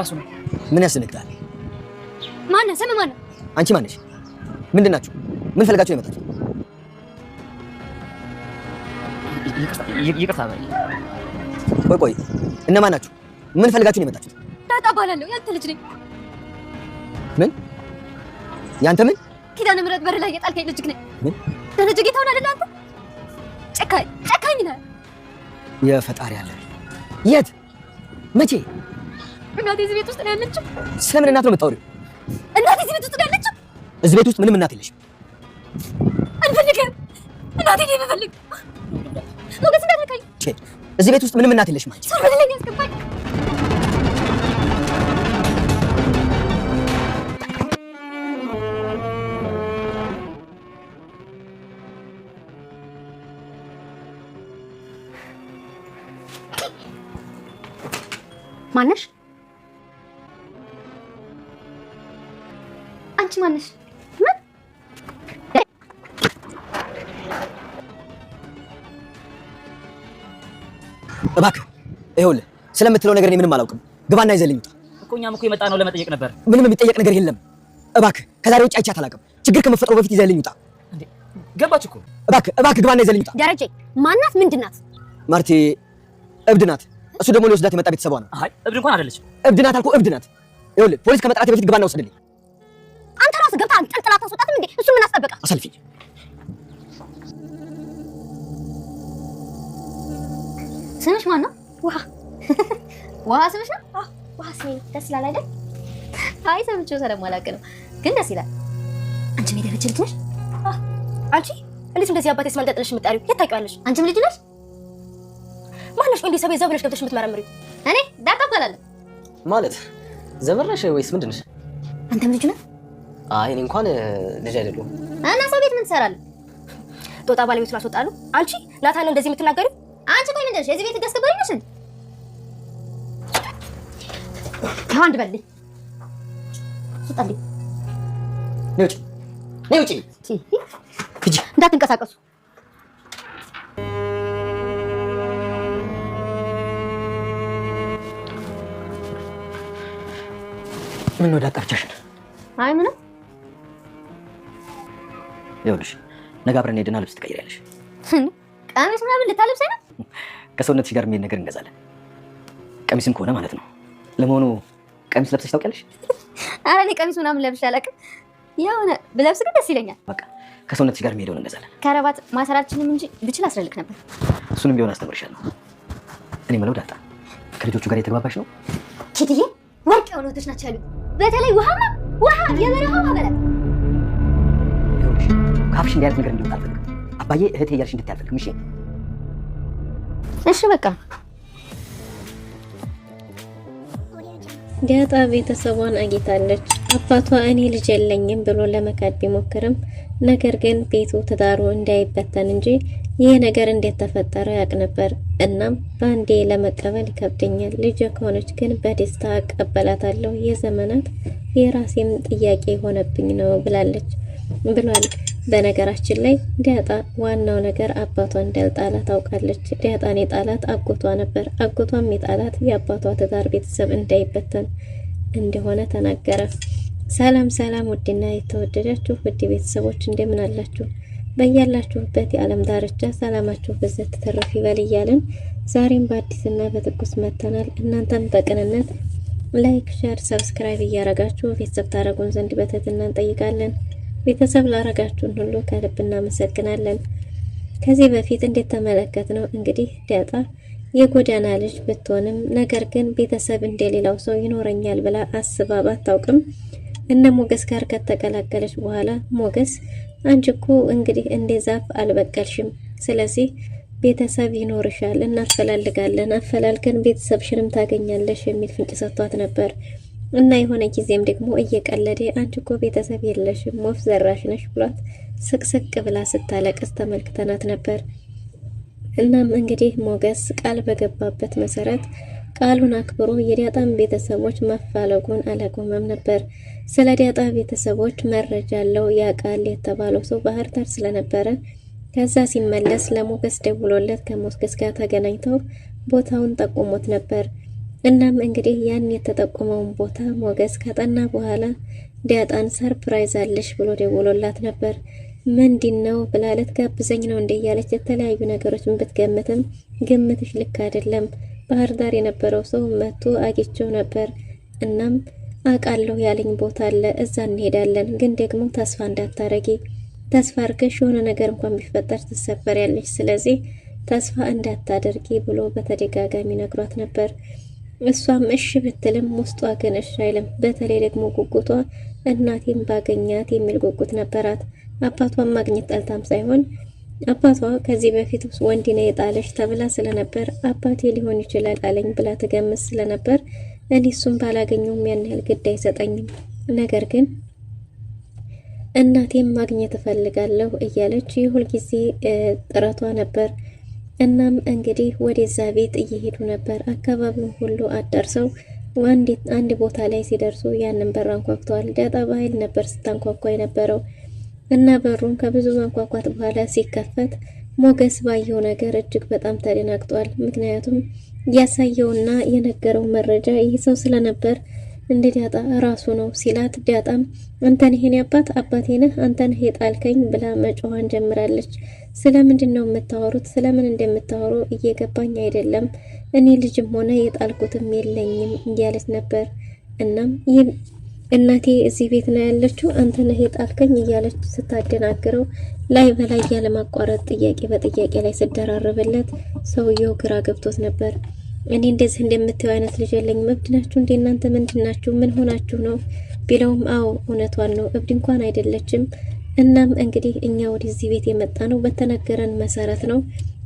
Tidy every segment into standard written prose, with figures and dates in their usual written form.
ራሱ ነው። ምን ያስነግጣል? ማን ነው? ስም ማን ነው? አንቺ ማን ነሽ? ምንድን ናችሁ? ምን ፈልጋችሁ ነው የመጣችሁት? ይቅርታ በል። ቆይ እነማን ናችሁ? ምን ፈልጋችሁ ነው የመጣችሁት? ዳጣ እባላለሁ። ያንተ ልጅ ነኝ። ምን? ያንተ ምን? ኪዳነ ምህረት በር ላይ የጣልከኝ ልጅ ነኝ። ምን? ደረጀ ጌታውን አይደል አንተ? ጨካኝ ነህ። የፈጣሪ አለ። የት? መቼ? እናቴ እዚህ ቤት ውስጥ ነው ያለችው። ስለምን እናት ነው የምታወሪው? እናቴ እዚህ ቤት ውስጥ ነው ያለችው። እዚህ ቤት ውስጥ ምንም እናት የለሽም። አልፈልግም። እናቴ ነው የምፈልግ። ሞገስ እንዳትነካኝ። እዚህ ቤት ውስጥ ምንም እናት የለሽም አንቺ። ዞር በልልኝ፣ አስገባኝ። ማነሽ? አንቺ ማነሽ? ምን? እባክህ ይኸውልህ፣ ስለምትለው ነገር እኔ ምንም አላውቅም። ግባና ይዘልኝ ውጣ። እኮ እኛም እኮ የመጣ ነው ለመጠየቅ ነበር። ምንም የሚጠየቅ ነገር የለም። እባክህ ከዛሬ ውጭ አይቻት አላውቅም። ችግር ከመፈጠሩ በፊት ይዘልኝ ውጣ። እንዴ ገባች እኮ። እባክህ ግባና ይዘልኝ ውጣ። ደረጀ ማናት? ምንድናት? ማርቴ እብድ ናት። እሱ ደግሞ ሊወስዳት የመጣ ቤተሰቧ ነው። አይ እብድ እንኳን አይደለችም። እብድ ናት አልኩህ፣ እብድ ናት። ይኸውልህ ፖሊስ ከመጥራቴ በፊት ግባና ወስድልኝ። አንተ ራስህ ገብተህ አንጠልጥላት አስወጣትም እንዴ? እሱ ምን አስጠበቀ? አሳልፊኝ። ስምሽ ማን ነው? ውሃ ውሃ ስምሽ ነው? ውሃ ስሜ ነው። ደስ ይላል አይደል? አይ ሰምቼው ስለማላውቅ ነው፣ ግን ደስ ይላል። አንቺ ምን ደረጀ ልጅ ነሽ? አንቺ እንዴት እንደዚህ አባቴ ስም አልጠጥለሽ የምትጠሪው? የት ታውቂዋለሽ? አንቺም ልጅ ነሽ? ማነሽ? እንዴ ሰው ብለሽ ገብተሽ የምትመረምሪው? እኔ ዳጣ እባላለሁ። ማለት ዘመድ ነሽ ወይስ ምንድን ነሽ? አንተም ልጅ ነህ? አይ እኔ እንኳን ልጅ አይደለሁም። እና ሰው ቤት ምን ትሰራለህ? ጦጣ ባለቤቱን አስወጣሉ። አንቺ ናታ ነው እንደዚህ የምትናገሪው? አንቺ ቆይ ምንድን ነሽ? የዚህ ቤት አስከባሪ ነሽ እንዴ? አንድ በልኝ ወጣልኝ። ነይ ውጪ ሂጂ፣ እንዳትንቀሳቀሱ። ምን ነው ዳጣ ብቻሽን? አይ ምንም። ይኸውልሽ ነገ አብረን ሄደና ልብስ ትቀይሪያለሽ። ቀሚስ ምናምን ልታለብሰኝ ነው? ከሰውነትሽ ጋር የሚሄድ ነገር እንገዛለን። ቀሚስም ከሆነ ማለት ነው። ለመሆኑ ቀሚስ ለብሰሽ ታውቂያለሽ? ኧረ እኔ ቀሚስ ምናምን ለብሼ አላውቅም። የሆነ ብለብስ ግን ደስ ይለኛል። በቃ ከሰውነትሽ ጋር የሚሄደውን እንገዛለን። ከረባት ማሰር አልችልም እንጂ ብችል አስረልክ ነበር። እሱንም ቢሆን አስተምርሻለሁ። እኔ የምለው ዳጣ ከልጆቹ ጋር የተግባባሽ ነው? ኪትዬ ወርቅ የሆኑ እህቶች ናቸው ያሉት። በተለይ ውሃማ ውሃ የበረሃ ውሃ በላት። ይኸውልሽ ካፍሽ እንዲህ አይነት ነገር እንዲወጣ አልፈልግም። አባዬ እህቴ እያልሽ እንድትይ አልፈልግም። እሺ እሺ በቃ ዳጣ ቤተሰቧን አግኝታለች። አባቷ እኔ ልጅ የለኝም ብሎ ለመካድ ቢሞክርም ነገር ግን ቤቱ ትዳሩ እንዳይበተን እንጂ ይህ ነገር እንዴት ተፈጠረ ያውቅ ነበር። እናም ባንዴ ለመቀበል ይከብደኛል፣ ልጅ ከሆነች ግን በደስታ እቀበላታለሁ፣ የዘመናት የራሴም ጥያቄ የሆነብኝ ነው ብሏል። በነገራችን ላይ ዳጣ ዋናው ነገር አባቷ እንዳልጣላት ታውቃለች። ዳጣን የጣላት አጎቷ ነበር። አጎቷም የጣላት የአባቷ ትዳር ቤተሰብ እንዳይበተን እንደሆነ ተናገረ። ሰላም ውድና የተወደዳችሁ ውድ ቤተሰቦች እንደምን አላችሁ? በያላችሁበት የዓለም ዳርቻ ሰላማችሁ በዘት ተረፍ ይበል እያልን ዛሬም በአዲስና በትኩስ መተናል። እናንተም በቅንነት ላይክ፣ ሼር፣ ሰብስክራይብ እያረጋችሁ ቤተሰብ ታረጉን ዘንድ በትህትና እንጠይቃለን። ቤተሰብ ላረጋችሁን ሁሉ ከልብ እናመሰግናለን። ከዚህ በፊት እንዴት ተመለከትነው እንግዲህ ዳጣ የጎዳና ልጅ ብትሆንም ነገር ግን ቤተሰብ እንደሌላው ሰው ይኖረኛል ብላ አስባ ባታውቅም እነ ሞገስ ጋር ከተቀላቀለች በኋላ ሞገስ አንቺ እኮ እንግዲህ እንደ ዛፍ አልበቀልሽም፣ ስለዚህ ቤተሰብ ይኖርሻል፣ እናፈላልጋለን፣ አፈላልገን ቤተሰብሽንም ታገኛለሽ የሚል ፍንጭ ሰጥቷት ነበር። እና የሆነ ጊዜም ደግሞ እየቀለደ አንቺ እኮ ቤተሰብ የለሽም ወፍ ዘራሽ ነሽ ብሏት ስቅስቅ ብላ ስታለቅስ ተመልክተናት ነበር። እናም እንግዲህ ሞገስ ቃል በገባበት መሰረት ቃሉን አክብሮ የዳጣን ቤተሰቦች ማፋለጉን አላቆመም ነበር። ስለ ዳጣ ቤተሰቦች መረጃ አለው ያውቃል የተባለው ሰው ባህር ዳር ስለነበረ ከዛ ሲመለስ ለሞገስ ደውሎለት ከሞገስ ጋር ተገናኝተው ቦታውን ጠቁሞት ነበር። እናም እንግዲህ ያን የተጠቆመውን ቦታ ሞገስ ከጠና በኋላ ዳጣን ሰርፕራይዝ አለሽ ብሎ ደውሎላት ነበር። ምንድነው ብላ ልትጋብዘኝ ነው እንደ እያለች የተለያዩ ነገሮችን ብትገምትም ግምትሽ ልክ አይደለም፣ ባህር ዳር የነበረው ሰው መጥቶ አግኝቼው ነበር። እናም አውቃለሁ ያለኝ ቦታ አለ፣ እዛ እንሄዳለን። ግን ደግሞ ተስፋ እንዳታረጊ፣ ተስፋ አድርገሽ የሆነ ነገር እንኳን ቢፈጠር ትሰበሪያለሽ፣ ስለዚህ ተስፋ እንዳታደርጊ ብሎ በተደጋጋሚ ነግሯት ነበር። እሷም እሺ ብትልም ውስጧ ግን እሺ አይልም። በተለይ ደግሞ ጉጉቷ እናቴን ባገኛት የሚል ጉጉት ነበራት። አባቷን ማግኘት ጠልታም ሳይሆን አባቷ ከዚህ በፊት ወንድ ነው የጣለሽ ተብላ ስለነበር አባቴ ሊሆን ይችላል አለኝ ብላ ትገምት ስለነበር እኔ እሱን ባላገኘውም ያን ያህል ግድ አይሰጠኝም፣ ነገር ግን እናቴን ማግኘት እፈልጋለሁ እያለች የሁል ጊዜ ጥረቷ ነበር። እናም እንግዲህ ወደዛ ቤት እየሄዱ ነበር። አካባቢውን ሁሉ አዳርሰው አንድ ቦታ ላይ ሲደርሱ ያንን በር አንኳኩተዋል። ዳጣ በኃይል ነበር ስታንኳኳ የነበረው እና በሩን ከብዙ ማንኳኳት በኋላ ሲከፈት ሞገስ ባየው ነገር እጅግ በጣም ተደናግጧል። ምክንያቱም ያሳየውና የነገረው መረጃ ይህ ሰው ስለነበር እንደ ዳጣ ራሱ ነው ሲላት፣ ዳጣም አንተ ነህ የኔ አባቴ ነህ፣ አንተ ነህ የጣልከኝ ብላ መጮሃን ጀምራለች። ስለምንድን ነው የምታወሩት? ስለምን እንደምታወሩ እየገባኝ አይደለም። እኔ ልጅም ሆነ የጣልኩትም የለኝም እያለች ነበር። እናም እናቴ እዚህ ቤት ነው ያለችው፣ አንተ ነህ የጣልከኝ እያለች ስታደናግረው ላይ በላይ ያለማቋረጥ ጥያቄ በጥያቄ ላይ ስደራረብለት ሰውየው ግራ ገብቶት ነበር። እኔ እንደዚህ እንደምትየው አይነት ልጅ የለኝም፣ እብድ ናችሁ እንዴ እናንተ? ምንድናችሁ? ምን ሆናችሁ ነው ቢለውም አዎ እውነቷን ነው፣ እብድ እንኳን አይደለችም። እናም እንግዲህ እኛ ወደዚህ ቤት የመጣ ነው በተነገረን መሰረት ነው፣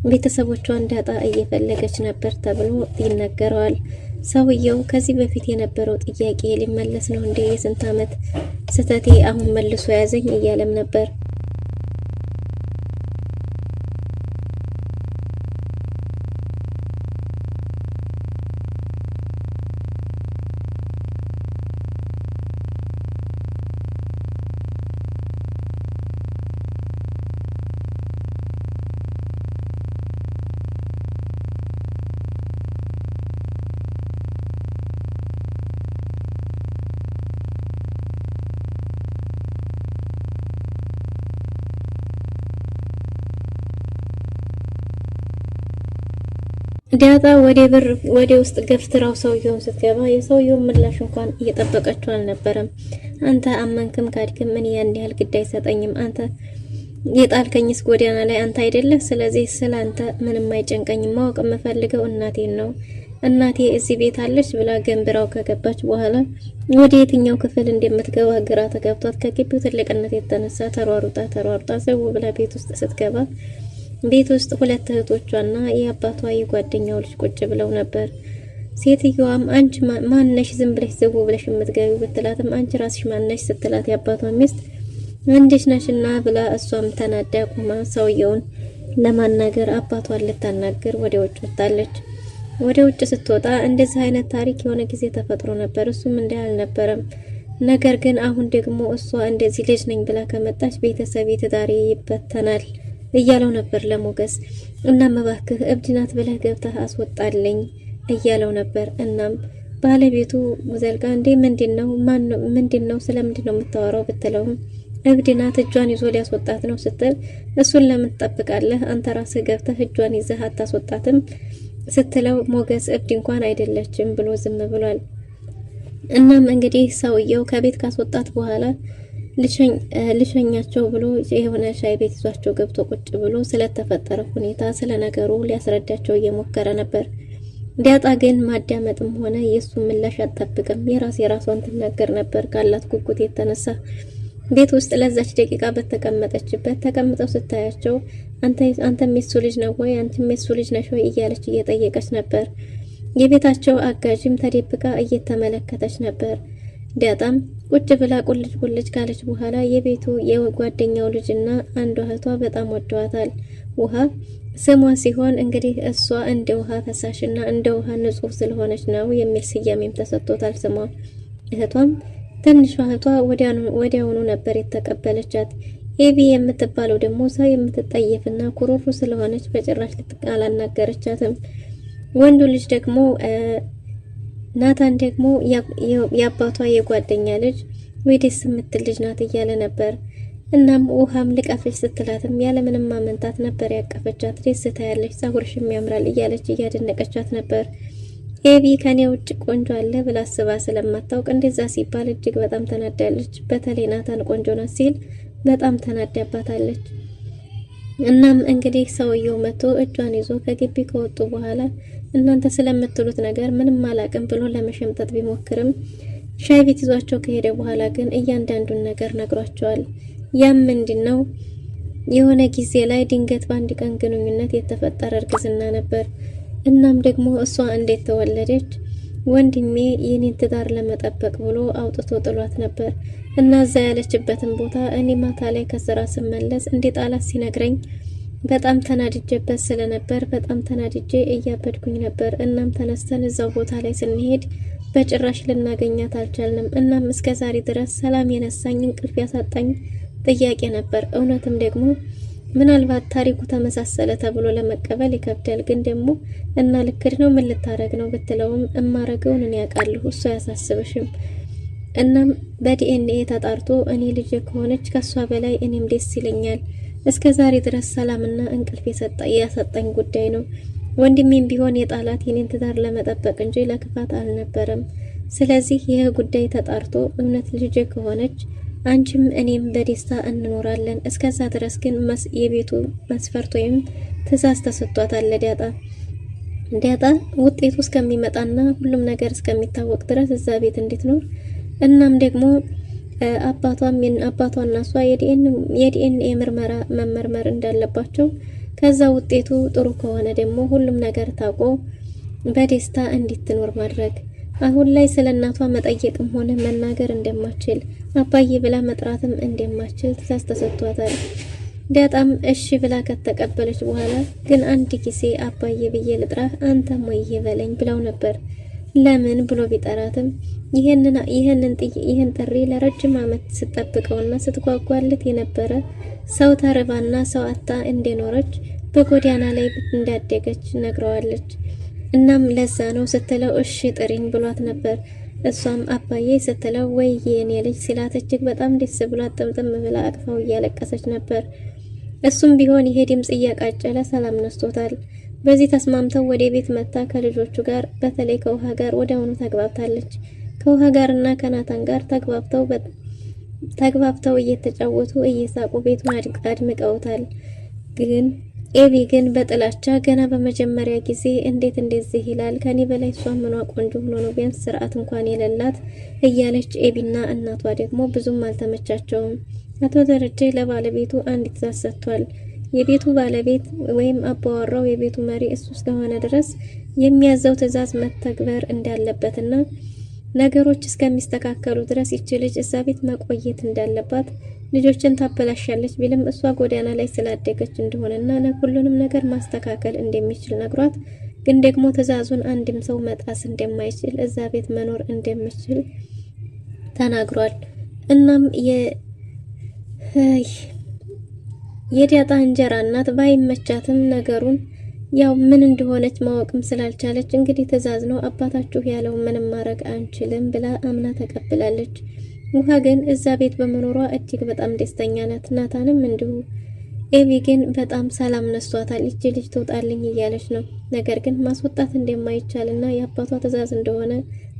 ቤተሰቦቿን ዳጣ እየፈለገች ነበር ተብሎ ይነገረዋል። ሰውየው ከዚህ በፊት የነበረው ጥያቄ ሊመለስ ነው እንዴ? የስንት ዓመት ስህተቴ አሁን መልሶ ያዘኝ እያለም ነበር። ዳጣ ወደ ውስጥ ገፍትራው ሰውየውን ስትገባ የሰውየውን ምላሽ እንኳን እየጠበቀችው አልነበረም። አንተ አመንክም ካድክም ምን ያን ያህል ግድ አይሰጠኝም። አንተ የጣልከኝስ ጎዳና ላይ አንተ አይደለህ። ስለዚህ ስላንተ ምንም አይጨንቀኝም። ማወቅ የምፈልገው እናቴን ነው። እናቴ እዚህ ቤት አለች ብላ ገንብራው ከገባች በኋላ ወደ የትኛው ክፍል እንደምትገባ ግራ ተገብቷት ከግቢው ትልቅነት የተነሳ ተሯሩጣ ሰው ብላ ቤት ውስጥ ስትገባ ቤት ውስጥ ሁለት እህቶቿና የአባቷ የጓደኛው ልጅ ቁጭ ብለው ነበር። ሴትዮዋም አንቺ ማነሽ ዝም ብለሽ ዘው ብለሽ የምትገቢው ብትላትም አንቺ ራስሽ ማነሽ ስትላት የአባቷ ሚስት አንቺ ነሽና ብላ እሷም ተናዳ ቆማ ሰውየውን ለማናገር አባቷን ልታናገር ወደ ውጭ ወጣለች። ወደ ውጭ ስትወጣ እንደዚህ አይነት ታሪክ የሆነ ጊዜ ተፈጥሮ ነበር። እሱም እንዲህ አልነበረም። ነገር ግን አሁን ደግሞ እሷ እንደዚህ ልጅ ነኝ ብላ ከመጣች ቤተሰብ ትዳሬ ይበተናል እያለው ነበር ለሞገስ። እናም እባክህ እብድ ናት ብለህ ገብተህ አስወጣልኝ እያለው ነበር። እናም ባለቤቱ ዘልጋ እንዴ ምንድነው ስለምንድነው የምታወራው ብትለውም እብድ ናት እጇን ይዞ ሊያስወጣት ነው ስትል እሱን ለምን ትጠብቃለህ? አንተ ራስህ ገብተህ እጇን ይዘህ አታስወጣትም ስትለው ሞገስ እብድ እንኳን አይደለችም ብሎ ዝም ብሏል። እናም እንግዲህ ሰውየው ከቤት ካስወጣት በኋላ ልሸኛቸው ብሎ የሆነ ሻይ ቤት ይዟቸው ገብቶ ቁጭ ብሎ ስለተፈጠረ ሁኔታ ስለ ነገሩ ሊያስረዳቸው እየሞከረ ነበር። ዳጣ ግን ማዳመጥም ሆነ የሱ ምላሽ አትጠብቅም። የራሷን ትናገር ነበር ካላት ጉጉት የተነሳ። ቤት ውስጥ ለዛች ደቂቃ በተቀመጠችበት ተቀምጠው ስታያቸው አንተም የሱ ልጅ ነው ወይ አንተም የሱ ልጅ ነሽ ወይ እያለች እየጠየቀች ነበር። የቤታቸው አጋዥም ተደብቃ እየተመለከተች ነበር። ዳጣም ቁጭ ብላ ቁልጭ ካለች በኋላ የቤቱ የጓደኛው ልጅና አንዷ እህቷ በጣም ወደዋታል። ውሃ ስሟ ሲሆን እንግዲህ እሷ እንደ ውሃ ፈሳሽና እንደ ውሃ ንጹህ ስለሆነች ነው የሚል ስያሜም ተሰጥቶታል ስሟ። እህቷም ትንሿ እህቷ ወዲያውኑ ነበር የተቀበለቻት። ኤቢ የምትባለው ደግሞ ሰው የምትጠየፍና ኩሩሩ ስለሆነች በጭራሽ አላናገረቻትም። ወንዱ ልጅ ደግሞ ናታን ደግሞ የአባቷ የጓደኛ ልጅ ወይ ደስ የምትል ልጅ ናት እያለ ነበር። እናም ውሃም ልቀፍሽ ስትላትም ያለምንም ማመንታት ነበር ያቀፈቻት። ደስታ ያለች ጸጉርሽም ያምራል እያለች እያደነቀቻት ነበር። ኤቢ ከኔ ውጭ ቆንጆ አለ ብላ አስባ ስለማታውቅ እንደዛ ሲባል እጅግ በጣም ተናዳለች። በተለይ ናታን ቆንጆ ናት ሲል በጣም ተናዳባታለች። እናም እንግዲህ ሰውየው መጥቶ እጇን ይዞ ከግቢ ከወጡ በኋላ እናንተ ስለምትሉት ነገር ምንም አላቅም ብሎ ለመሸምጠጥ ቢሞክርም ሻይ ቤት ይዟቸው ከሄደ በኋላ ግን እያንዳንዱን ነገር ነግሯቸዋል። ያም ምንድነው የሆነ ጊዜ ላይ ድንገት በአንድ ቀን ግንኙነት የተፈጠረ እርግዝና ነበር። እናም ደግሞ እሷ እንዴት ተወለደች? ወንድሜ የኔን ትዳር ለመጠበቅ ብሎ አውጥቶ ጥሏት ነበር እና እዛ ያለችበትን ቦታ እኔ ማታ ላይ ከስራ ስመለስ እንዴ ጣላት ሲነግረኝ በጣም ተናድጄበት ስለነበር በጣም ተናድጄ እያበድኩኝ ነበር። እናም ተነስተን እዛው ቦታ ላይ ስንሄድ በጭራሽ ልናገኛት አልቻልንም። እናም እስከ ዛሬ ድረስ ሰላም የነሳኝ እንቅልፍ ያሳጣኝ ጥያቄ ነበር። እውነትም ደግሞ ምናልባት ታሪኩ ተመሳሰለ ተብሎ ለመቀበል ይከብዳል። ግን ደግሞ እና ልክድ ነው ምን ልታረግ ነው ብትለውም እማረገውን እኔ ያውቃለሁ እሱ አያሳስብሽም። እናም በዲኤንኤ ተጣርቶ እኔ ልጅ ከሆነች ከሷ በላይ እኔም ደስ ይለኛል። እስከ ዛሬ ድረስ ሰላምና እንቅልፍ ያሳጣኝ ጉዳይ ነው። ወንድሜም ቢሆን የጣላት የኔን ትዳር ለመጠበቅ እንጂ ለክፋት አልነበረም። ስለዚህ ይህ ጉዳይ ተጣርቶ እውነት ልጅ ከሆነች አንቺም እኔም በደስታ እንኖራለን። እስከዛ ድረስ ግን የቤቱ መስፈርት ወይም ትዕዛዝ ተሰጥቷታል ዳጣ ውጤቱ እስከሚመጣና ሁሉም ነገር እስከሚታወቅ ድረስ እዛ ቤት እንድትኖር እናም ደግሞ አባቷና እሷ የዲኤንኤ ምርመራ መመርመር እንዳለባቸው ከዛ ውጤቱ ጥሩ ከሆነ ደግሞ ሁሉም ነገር ታውቆ በደስታ እንድትኖር ማድረግ። አሁን ላይ ስለ እናቷ መጠየቅም ሆነ መናገር እንደማትችል አባዬ ብላ መጥራትም እንደማትችል ትዕዛዝ ተሰጥቷታል። ዳጣም እሺ ብላ ከተቀበለች በኋላ ግን አንድ ጊዜ አባዬ ብዬ ልጥራህ አንተም ወይዬ በለኝ ብለው ነበር። ለምን ብሎ ቢጠራትም ይህን ጥሪ ለረጅም ዓመት ስትጠብቀውና ስትጓጓለት የነበረ ሰው ተርባና ሰው አጣ እንደኖረች በጎዳና ላይ እንዳደገች ነግረዋለች። እናም ለዛ ነው ስትለው እሺ ጥሪኝ ብሏት ነበር። እሷም አባዬ ስትለው ወይዬ የኔ ልጅ ሲላት እጅግ በጣም ደስ ብሏት ጥምጥም ብላ አቅፋው እያለቀሰች ነበር። እሱም ቢሆን ይሄ ድምጽ እያቃጨለ ሰላም ነስቶታል። በዚህ ተስማምተው ወደ ቤት መጣ ከልጆቹ ጋር በተለይ ከውሃ ጋር ወዲያውኑ ተግባብታለች። ከውሃ ጋርና ከናታን ጋር ተግባብተው እየተጫወቱ እየሳቁ ቤቱን አድምቀውታል። ግን ኤቢ ግን በጥላቻ ገና በመጀመሪያ ጊዜ እንዴት እንደዚህ ይላል? ከኔ በላይ እሷ ምኗ ቆንጆ ሆኖ ነው ቢያንስ ስርዓት እንኳን የሌላት እያለች ኤቢና እናቷ ደግሞ ብዙም አልተመቻቸውም። አቶ ደረጀ ለባለቤቱ አንድ ትዕዛዝ ሰጥቷል። የቤቱ ባለቤት ወይም አባወራው የቤቱ መሪ እሱ እስከሆነ ድረስ የሚያዘው ትዕዛዝ መተግበር እንዳለበትና ነገሮች እስከሚስተካከሉ ድረስ ይቺ ልጅ እዛ ቤት መቆየት እንዳለባት ልጆችን ታበላሻለች ቢልም እሷ ጎዳና ላይ ስላደገች እንደሆነና ሁሉንም ነገር ማስተካከል እንደሚችል ነግሯት፣ ግን ደግሞ ትዕዛዙን አንድም ሰው መጣስ እንደማይችል እዛ ቤት መኖር እንደሚችል ተናግሯል። እናም የዳጣ እንጀራ እናት ባይመቻትም ነገሩን ያው ምን እንደሆነች ማወቅም ስላልቻለች እንግዲህ ትዕዛዝ ነው አባታችሁ ያለው ምንም ማድረግ አንችልም ብላ አምና ተቀብላለች። ውሃ ግን እዛ ቤት በመኖሯ እጅግ በጣም ደስተኛ ናት። ናታንም እንዲሁ። ኤቢ ግን በጣም ሰላም ነስቷታል። እቺ ልጅ ትወጣልኝ እያለች ነው። ነገር ግን ማስወጣት እንደማይቻልና የአባቷ ትዕዛዝ እንደሆነ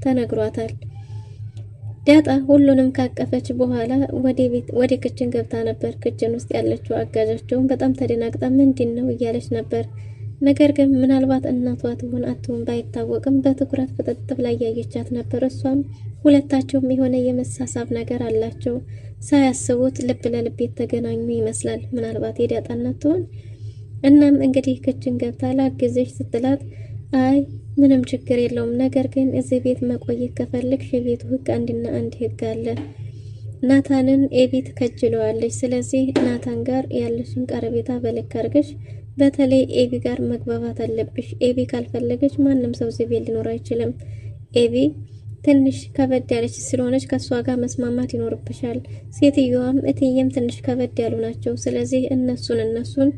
ተነግሯታል። ዳጣ ሁሉንም ካቀፈች በኋላ ወደ ክችን ገብታ ነበር። ክችን ውስጥ ያለችው አጋዣቸውን በጣም ተደናግጣ ምንድነው እያለች ነበር። ነገር ግን ምናልባት እናቷ ትሆን አትሆን ባይታወቅም በትኩረት ፍጥጥ ብላ ያየቻት ነበር። እሷም ሁለታቸውም የሆነ የመሳሳብ ነገር አላቸው። ሳያስቡት ልብ ለልብ የተገናኙ ይመስላል። ምናልባት የዳጣ እናት ትሆን። እናም እንግዲህ ክችን ገብታ ላግዝሽ ስትላት አይ ምንም ችግር የለውም፣ ነገር ግን እዚህ ቤት መቆየት ከፈለግሽ የቤቱ ሕግ አንድና አንድ ሕግ አለ። ናታንን ኤቢ ትከጅለዋለች። ስለዚህ ናታን ጋር ያለሽን ቀረቤታ በልክ አድርገሽ በተለይ ኤቢ ጋር መግባባት አለብሽ። ኤቢ ካልፈለገች ማንም ሰው እዚህ ቤት ሊኖር አይችልም። ኤቢ ትንሽ ከበድ ያለች ስለሆነች ከሷ ጋር መስማማት ይኖርብሻል። ሴትዮዋም እትዬም ትንሽ ከበድ ያሉ ናቸው። ስለዚህ እነሱን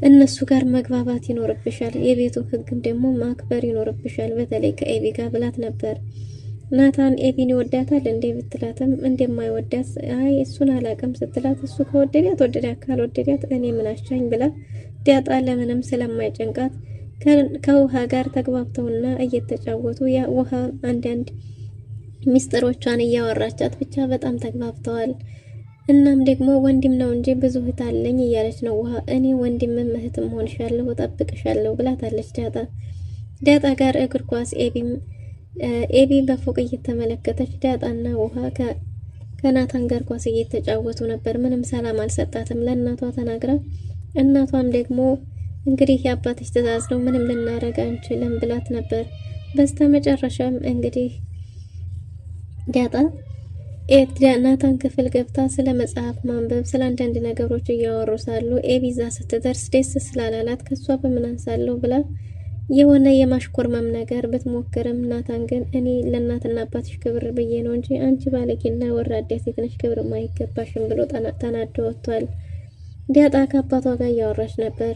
እነሱ ጋር መግባባት ይኖርብሻል፣ የቤቱ ህግም ደግሞ ማክበር ይኖርብሻል፣ በተለይ ከኤቢ ጋር ብላት ነበር። ናታን ኤቢን ይወዳታል እንዴ ብትላትም እንደማይወዳት አይ እሱን አላቅም ስትላት እሱ ከወደዳት ወደዳት ካልወደዳት እኔ ምን አሻኝ ብላ ዳጣ ለምንም ስለማይጨንቃት ከውሃ ጋር ተግባብተውና እየተጫወቱ ያ ውሃ አንዳንድ ሚስጥሮቿን እያወራቻት ብቻ በጣም ተግባብተዋል። እናም ደግሞ ወንድም ነው እንጂ ብዙ እህት አለኝ እያለች ነው ውሃ እኔ ወንድምም እህትም ሆንሻለሁ እጠብቅሻለሁ ብላታለች ዳጣ ጋር እግር ኳስ ኤቢ በፎቅ እየተመለከተች ዳጣና ውሃ ከናታን ጋር ኳስ እየተጫወቱ ነበር። ምንም ሰላም አልሰጣትም ለእናቷ ተናግራ፣ እናቷም ደግሞ እንግዲህ የአባትሽ ትዕዛዝ ነው ምንም ልናረግ አንችልም ብላት ነበር። በስተመጨረሻም እንግዲህ ዳጣ ናታን ክፍል ገብታ ስለ መጽሐፍ ማንበብ ስለ አንዳንድ ነገሮች እያወሩ ሳሉ ኤቢዛ ስትደርስ ደስ ስላላላት ከሷ በምን አንሳለሁ ብላ የሆነ የማሽኮርመም ነገር ብትሞክርም ናታን ግን እኔ ለእናትና አባትሽ ክብር ብዬ ነው እንጂ አንቺ ባለጌና ወራዳ ሴት ነሽ ክብር ማይገባሽም ብሎ ተናዶ ወጥቷል። ዳጣ ከአባቷ ጋር እያወራች ነበር።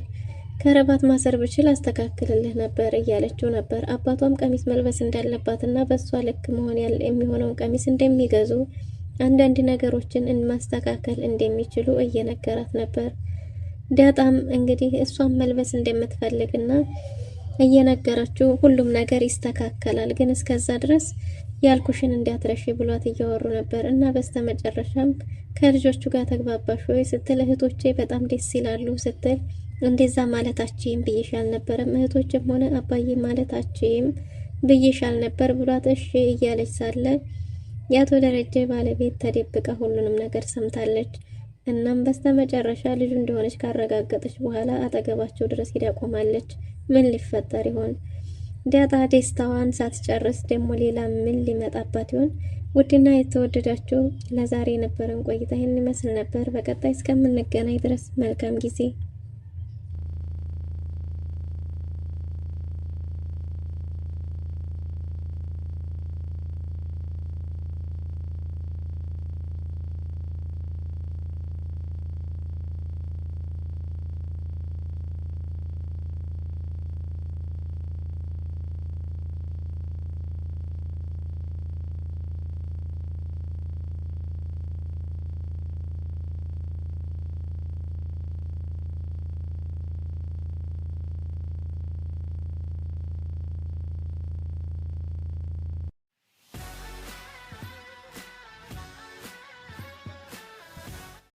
ከረባት ማሰር ብችል አስተካክልልህ ነበር እያለችው ነበር። አባቷም ቀሚስ መልበስ እንዳለባትና በሷ ልክ መሆን የሚሆነውን ቀሚስ እንደሚገዙ አንዳንድ ነገሮችን ማስተካከል እንደሚችሉ እየነገራት ነበር። ዳጣም እንግዲህ እሷን መልበስ እንደምትፈልግና እየነገረችው ሁሉም ነገር ይስተካከላል፣ ግን እስከዛ ድረስ ያልኩሽን እንዲያትረሽ ብሏት እያወሩ ነበር። እና በስተመጨረሻም ከልጆቹ ጋር ተግባባሽ ወይ ስትል እህቶቼ በጣም ደስ ይላሉ ስትል እንደዛ ማለታችም ብዬሻል ነበረም እህቶችም ሆነ አባዬ ማለታችም ብዬሻል ነበር ብሏት እሺ እያለች ሳለ የአቶ ደረጀ ባለቤት ተደብቃ ሁሉንም ነገር ሰምታለች። እናም በስተመጨረሻ ልጁ እንደሆነች ካረጋገጠች በኋላ አጠገባቸው ድረስ ሄዳ ቆማለች። ምን ሊፈጠር ይሆን? ዳጣ ደስታዋን ሳትጨርስ ደግሞ ሌላ ምን ሊመጣባት ይሆን? ውድና የተወደዳችሁ ለዛሬ የነበረን ቆይታ ይህን ይመስል ነበር። በቀጣይ እስከምንገናኝ ድረስ መልካም ጊዜ